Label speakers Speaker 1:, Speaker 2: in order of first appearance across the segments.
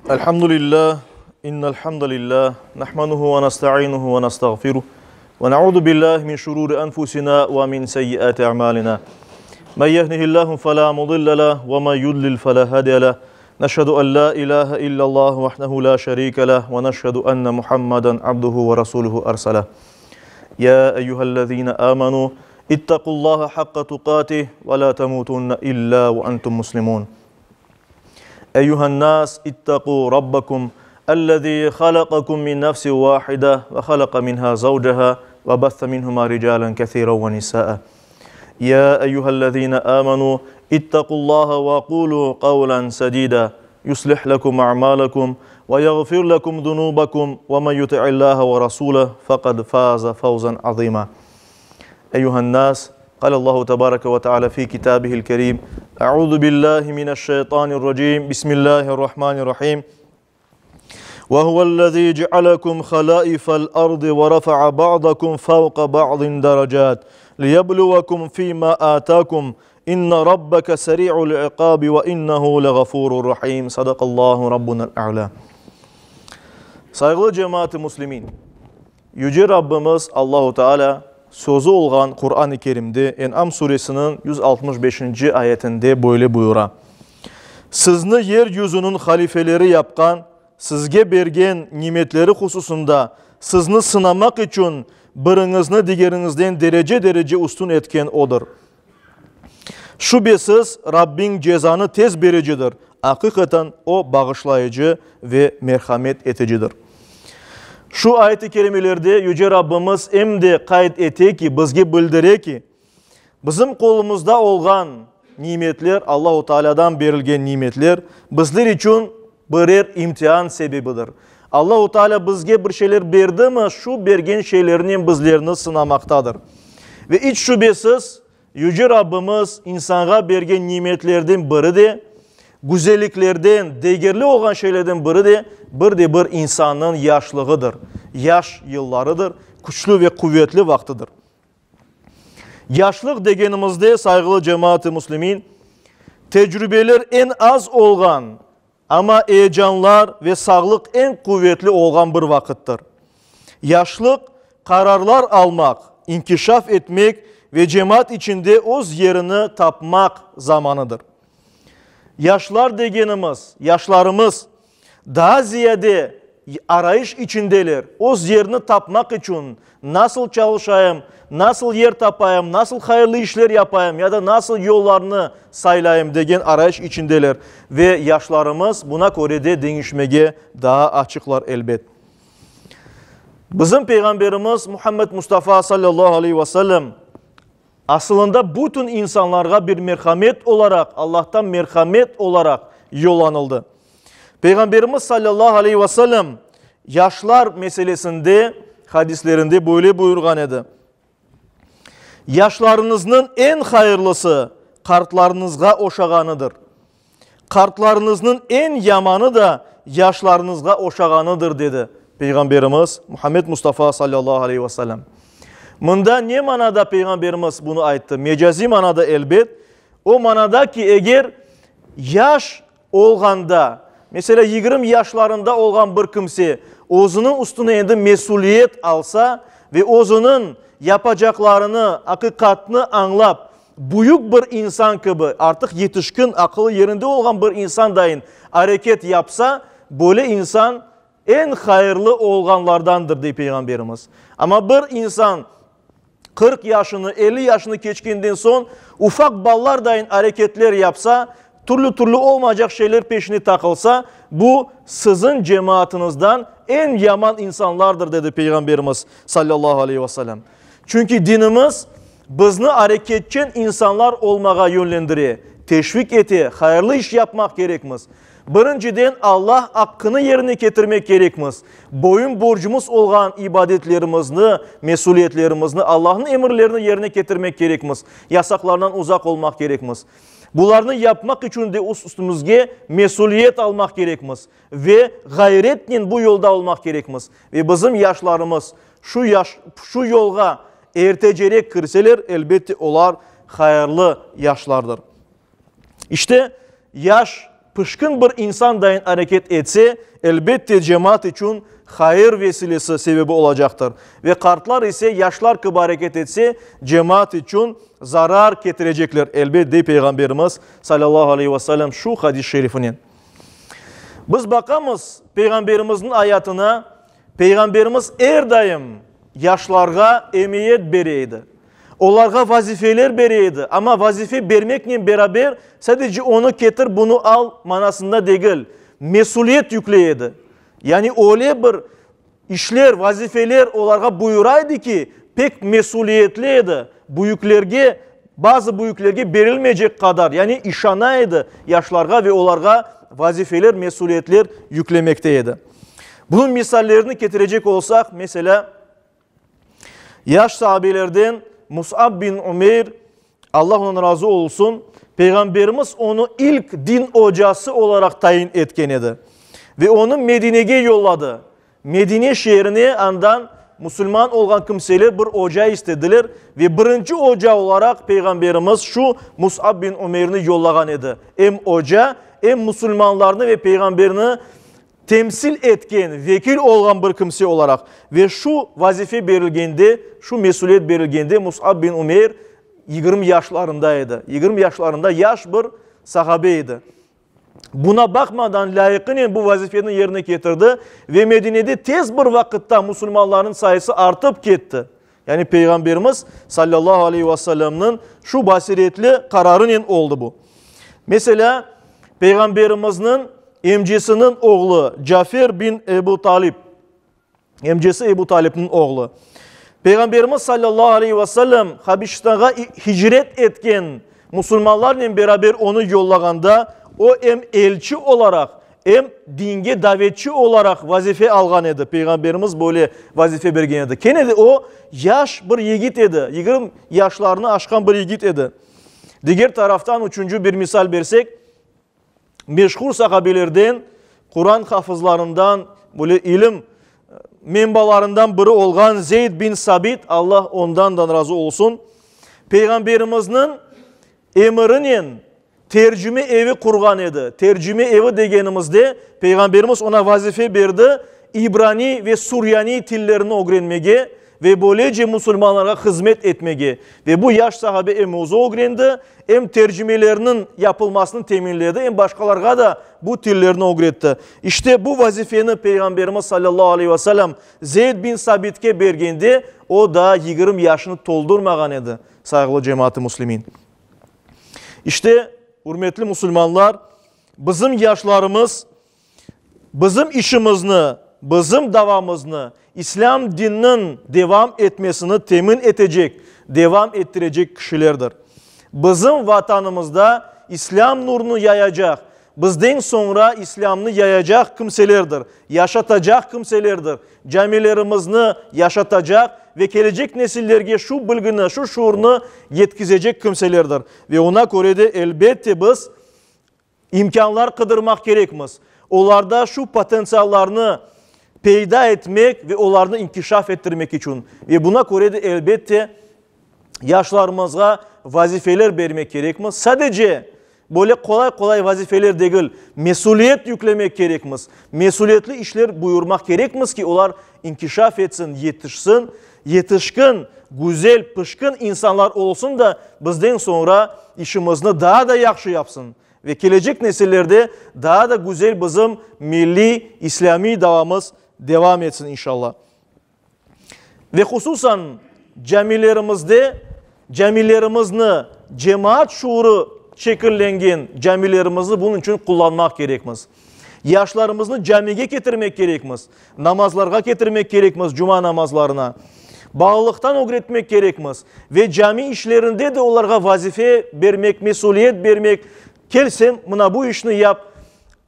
Speaker 1: Elhamdülillah, innelhamdülillah, nahmanuhu ve nasta'inuhu ve nasta'gfiruh, ve na'udhu billahi min şururi enfusina ve min seyyiati a'malina. Men yehdihillahu fela mudille leh ve men yudlil fela hadiye leh. Neşhedü en la ilahe illallah vahdehu la şerike leh ve neşhedü enne Muhammeden abduhu ve rasuluhu erselah. Ya eyyühellezine amenu ittakullaha hakka tukatih ve la temutunne illa ve entum muslimun. أيها الناس اتقوا ربكم الذي خلقكم من نفس واحدة وخلق منها زوجها وبث منهما رجالا كثيرا ونساء يا أيها الذين آمنوا اتقوا الله وقولوا قولا سديدا يصلح لكم أعمالكم ويغفر لكم ذنوبكم ومن يطع الله ورسوله فقد فاز فوزا عظيما أيها الناس قال الله تبارك وتعالى في كتابه الكريم أعوذ بالله من الشيطان الرجيم بسم الله الرحمن الرحيم وهو الذي جعلكم خلائف الأرض ورفع بعضكم فوق بعض درجات ليبلوكم فيما آتاكم إن ربك سريع العقاب وإنه لغفور رحيم صدق الله ربنا الأعلى. Saygılı cemaati muslimin, Yüce Rabbimiz Allahu Teala sözü olğan Kur'an-ı Kerim'de En'am suresinin 165. ayetinde böyle buyura. Sizni yeryüzünün halifeleri yapkan, sizge bergen nimetleri hususunda sizni sınamak için biringizni diğerinizden derece üstün etken odur. Şüphesiz Rabbin cezanı tez bericidir. Hakikaten o bağışlayıcı ve merhamet eticidir. Şu ayet-i kerimelerde Yüce Rabbimiz emde kayıt ete ki, bizge bildire ki, bizim kolumuzda olgan nimetler, Allahu Teala'dan berilgen nimetler, bizler için birer imtihan sebebidir. Allahu Teala bizge bir şeyler berdi mi, şu bergen şeylerinin bizlerini sınamaktadır. Ve hiç şüphesiz Yüce Rabbimiz insana bergen nimetlerden biri de, güzelliklerden, değerli olan şeylerden biri de bir insanın yaşlığıdır. Yaş yıllarıdır, güçlü ve kuvvetli vaktidir. Yaşlıq degenimizde saygılı cemaati muslimin, tecrübeler en az olgan ama heyecanlar ve sağlık en kuvvetli olgan bir vakittir. Yaşlıq kararlar almak, inkişaf etmek ve cemaat içinde öz yerini tapmak zamanıdır. Yaşlar degenimiz, yaşlarımız daha ziyade arayış içindeler. O yerini tapmak için nasıl çalışayım, nasıl yer tapayım, nasıl hayırlı işler yapayım ya da nasıl yollarını saylayım degen arayış içindeler. Ve yaşlarımız buna göre de değişmeye daha açıklar elbet. Bizim Peygamberimiz Muhammed Mustafa sallallahu aleyhi ve sellem aslında bütün insanlara bir merhamet olarak, Allah'tan merhamet olarak yollanıldı. Peygamberimiz sallallahu aleyhi ve sellem yaşlar meselesinde hadislerinde böyle buyurgan edi. Yaşlarınızın en hayırlısı kartlarınızga oşağanıdır. Kartlarınızın en yamanı da yaşlarınızga oşağanıdır dedi Peygamberimiz Muhammed Mustafa sallallahu aleyhi ve sellem. Bunda ne manada Peygamberimiz bunu aytdı? Mecazi manada elbet. O manada ki eğer yaş olganda, mesela 20 yaşlarında olan bir kimse özünün üstüne endi mesuliyet alsa ve özünün yapacaklarını, hakikatini anlap, büyük bir insan gibi artık yetişkin akıllı yerinde olan bir insan dahi hareket yapsa, böyle insan en hayırlı olganlardandır diye Peygamberimiz. Ama bir insan 40 yaşını, 50 yaşını geçkinden son ufak ballar dahi hareketler yapsa, türlü olmayacak şeyler peşine takılsa, bu sizin cemaatinizden en yaman insanlardır dedi Peygamberimiz sallallahu aleyhi ve sellem. Çünkü dinimiz bizni hareketçen insanlar olmağa yönlendiriyor. Teşvik eti, hayırlı iş yapmak gerekmez. Birinciden Allah hakkını yerine getirmek gerekmez. Boyun borcumuz olan ibadetlerimizni, mesuliyetlerimizni, Allah'ın emirlerini yerine getirmek gerekmez. Yasaklardan uzak olmak gerekmez. Bunlarını yapmak için de üstümüzge mesuliyet almak gerekmez. Ve gayretle bu yolda olmak gerekmez. Ve bizim yaşlarımız şu yolga ertecerek kirseler elbette olar hayırlı yaşlardır. İşte yaş pışkın bir insan dahi hareket etse elbette cemaat için hayır vesilesi sebebi olacaktır. Ve kartlar ise yaşlar gibi hareket etse cemaat için zarar getirecekler. Elbette Peygamberimiz sallallahu aleyhi ve sellem şu hadis-i şerifinin. Biz bakamız Peygamberimizin hayatına, Peygamberimiz her daim yaşlarga emniyet bereydi. Onlarga vazifeler bereydi. Ama vazife vermekle beraber sadece onu getir bunu al manasında değil. Mesuliyet yükleydi. Yani öyle bir işler, vazifeler onlarga buyuraydı ki pek mesuliyetliydi. Bazı büyüklerge verilmeyecek kadar yani işanaydı yaşlarga ve onlarga vazifeler, mesuliyetler yüklemekteydi. Bunun misallerini getirecek olsak mesela yaş sahabelerden Mus'ab bin Umeyr, Allah ona razı olsun, Peygamberimiz onu ilk din hocası olarak tayin etken idi. Ve onu Medine'ye yolladı. Medine şehrine andan Müslüman olan kimseler bir hoca istediler. Ve birinci hoca olarak Peygamberimiz şu Mus'ab bin Umeyr'ni yollagan idi. Hem hoca hem Müslümanlarını ve Peygamberini temsil etken, vekil olan bir kimse olarak ve şu vazife verilgendi, şu mesuliyet verilgendi Mus'ab bin Umeyr 20 yaşlarındaydı. 20 yaşlarında yaş bir sahabeydi. Buna bakmadan layıkıyla bu vazifenin yerine getirdi ve Medine'de tez bir vakitte Müslümanların sayısı artıp gitti. Yani Peygamberimiz sallallahu aleyhi ve sellem'nin şu basiretli kararının oldu bu. Mesela Peygamberimizin emcisinin oğlu Cafer bin Ebu Talib, emcisi Ebu Talib'nin oğlu. Peygamberimiz sallallahu aleyhi ve sellem Habeşistan'a hicret etken Müslümanlarla beraber onu yollaganda o hem elçi olarak hem dinge davetçi olarak vazife algan idi. Peygamberimiz böyle vazife bergen idi. Kenedi o yaş bir yigit idi. 20 yaşlarını aşkan bir yigit idi. Diğer taraftan üçüncü bir misal versek, meşhur sahabelerden, Kur'an hafızlarından, böyle ilim menbalarından biri olan Zeyd bin Sabit, Allah ondan da razı olsun, Peygamberimizin emrinin tercüme evi kurgan idi. Tercüme evi degenimizde Peygamberimiz ona vazife verdi, İbrani ve Suryani tillerini öğrenmeye ve böylece Müslümanlara hizmet etmeye ve bu yaş sahabe hem ozu öğrendi hem tercümelerinin yapılmasını teminledi hem başkalarına da bu tillerini öğretti. İşte bu vazifeni Peygamberimiz sallallahu aleyhi ve sellem Zeyd bin Sabit'ke bergendi. O da 20 yaşını toldurmagan idi saygılı cemaat-i Müslümin. İşte hürmetli Müslümanlar, bizim yaşlarımız bizim işimizni, bizim davamızını, İslam dininin devam etmesini temin edecek, devam ettirecek kişilerdir. Bizim vatanımızda İslam nurunu yayacak, bizden sonra İslam'ını yayacak kimselerdir, yaşatacak kimselerdir. Camilerimizni yaşatacak ve gelecek nesillerge şu bilgini, şu şuurunu yetkizecek kimselerdir. Ve ona göre de elbette biz imkanlar kıdırmak gerekmez. Onlarda şu potansiyellerini peyda etmek ve onlarını inkişaf ettirmek için. Ve buna göre de elbette yaşlarımıza vazifeler vermek gerekmez. Sadece böyle kolay kolay vazifeler değil, mesuliyet yüklemek gerekmez. Mesuliyetli işler buyurmak gerekmez ki onlar inkişaf etsin, yetişsin, yetişkin, güzel, pışkın insanlar olsun da bizden sonra işimizni daha da yaxşı yapsın. Ve gelecek nesillerde daha da güzel bizim milli, İslami davamız devam etsin inşallah. Ve hususan camilerimizni, cemaat şuuru şekillengen camilerimizi bunun için kullanmak gerekmez. Yaşlarımızı camiye getirmek gerekmez. Namazlarga getirmek gerekmez, cuma namazlarına. Bağlılıktan öğretmek gerekmez. Ve cami işlerinde de onlara vazife vermek, mesuliyet vermek, gelsen buna bu işini yap,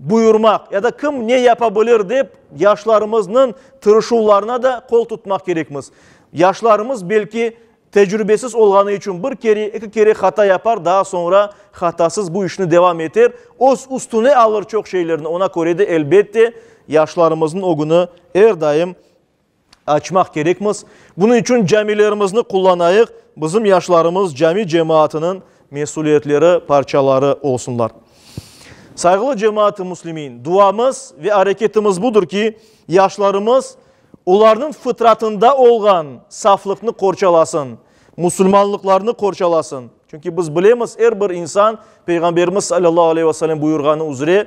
Speaker 1: buyurmak ya da kim ne yapabilir deyip yaşlarımızın tırışullarına da kol tutmak gerekmez. Yaşlarımız belki tecrübesiz olganı için bir kere, iki kere hata yapar, daha sonra hatasız bu işini devam eder. O üstüne alır çok şeylerini. Ona göre de elbette yaşlarımızın o günü her daim açmak gerekmez. Bunun için camilerimizni kullanayıq. Bizim yaşlarımız cami cemaatinin mesuliyetleri, parçaları olsunlar. Saygılı cemaat-i muslimin, duamız ve hareketimiz budur ki yaşlarımız onların fıtratında olan saflıkını korçalasın, musulmanlıklarını korçalasın. Çünkü biz bilemiz her bir insan Peygamberimiz sallallahu aleyhi ve sellem buyurganı üzere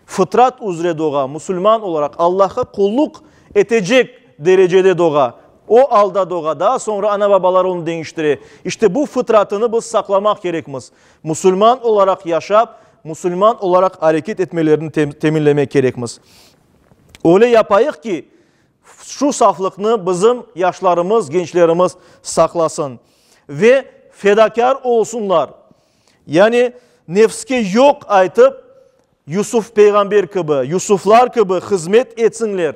Speaker 1: fıtrat üzere doğa, musulman olarak Allah'a kulluk edecek derecede doğa. O alda doğa, daha sonra ana babalar onu değiştirir. İşte bu fıtratını biz saklamak gerekmez. Musulman olarak yaşap, Müslüman olarak hareket etmelerini teminlemek gerekmez. Öyle yapayık ki şu saflıkını bizim yaşlarımız, gençlerimiz saklasın. Ve fedakar olsunlar. Yani nefske yok aytıp Yusuf peygamber gibi, Yusuflar gibi hizmet etsinler.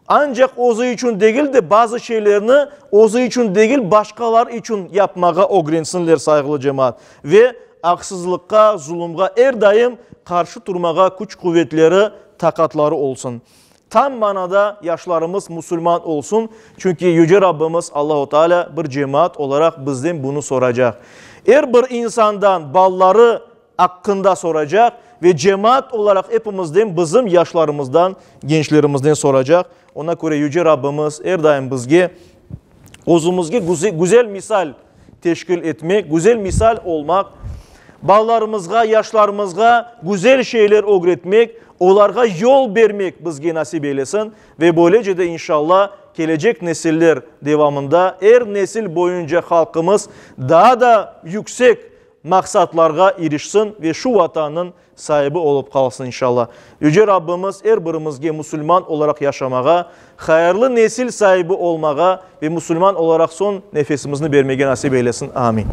Speaker 1: Ancak ozu için değil de bazı şeylerini ozu için değil başkalar için yapmağa öğrensinler saygılı cemaat. Ve haksızlıkka, zulümga her daim karşı durmağa güç kuvvetleri, takatları olsun. Tam manada yaşlarımız Müslüman olsun. Çünkü Yüce Rabbimiz Allah-u Teala bir cemaat olarak bizden bunu soracak. Her bir insandan balları hakkında soracak ve cemaat olarak hepimizden bizim yaşlarımızdan, gençlerimizden soracak. Ona göre Yüce Rabbimiz her daim bizge, özümüzge güzel misal teşkil etmek, güzel misal olmak, ballarımızga, yaşlarımızga güzel şeyler öğretmek, onlara yol vermek bizge nasip eylesin. Ve böylece de inşallah gelecek nesiller devamında her nesil boyunca halkımız daha da yüksek maksatlarga erişsin ve şu vatanın sahibi olup kalsın inşallah. Yüce Rabbimiz her birimizge Müslüman olarak yaşamağa, hayırlı nesil sahibi olmağa ve Müslüman olarak son nefesimizni vermeye nasip eylesin. Amin.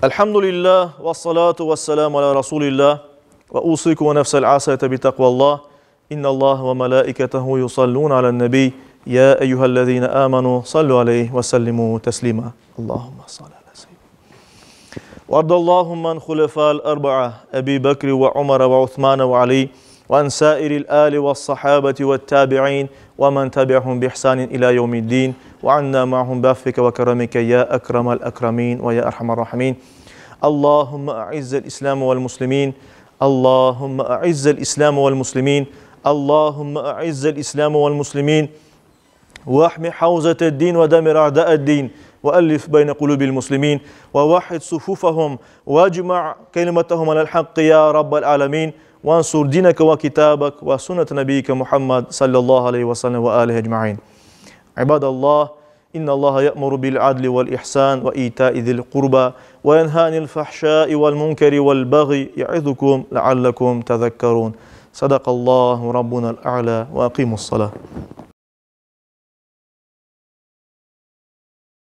Speaker 1: Elhamdülillah ve salatu ve selamu ala Resulillah ve usiku ve nefsel asayete bi takvallah. İnnallah ve melaiketehu yusallun ala nebi. Ya eyyühellezine amanu sallu aleyhi ve sellimu teslima. Allahümme salli ala seyyidina. Ve ardallahumman hulefal arba'a Ebi Bekri ve Umar ve Uthman ve Ali ve an sairil ali ve sahabeti ve tabi'in ve men tabi'ahum bi ihsanin ila yevmiddin. وعنا معهم بعفوك وكرمك يا أكرم الأكرمين ويا أرحم الراحمين. اللهم أعز الإسلام والمسلمين. اللهم أعز الإسلام والمسلمين. اللهم أعز الإسلام والمسلمين. واحمي حوزة الدين ودمر أعداء الدين. وألف بين قلوب المسلمين ووحد صفوفهم واجمع كلمتهم على الحق يا رب العالمين. وانصر دينك وكتابك وسنة نبيك محمد صلى الله عليه وسلم وآله أجمعين. عباد الله إن الله يأمر بالعدل والإحسان وإيتاء ذي القربى وينهى عن الفحشاء والمنكر والبغي يعظكم لعلكم تذكرون. صدق الله ربنا الأعلى وأقيموا الصلاة.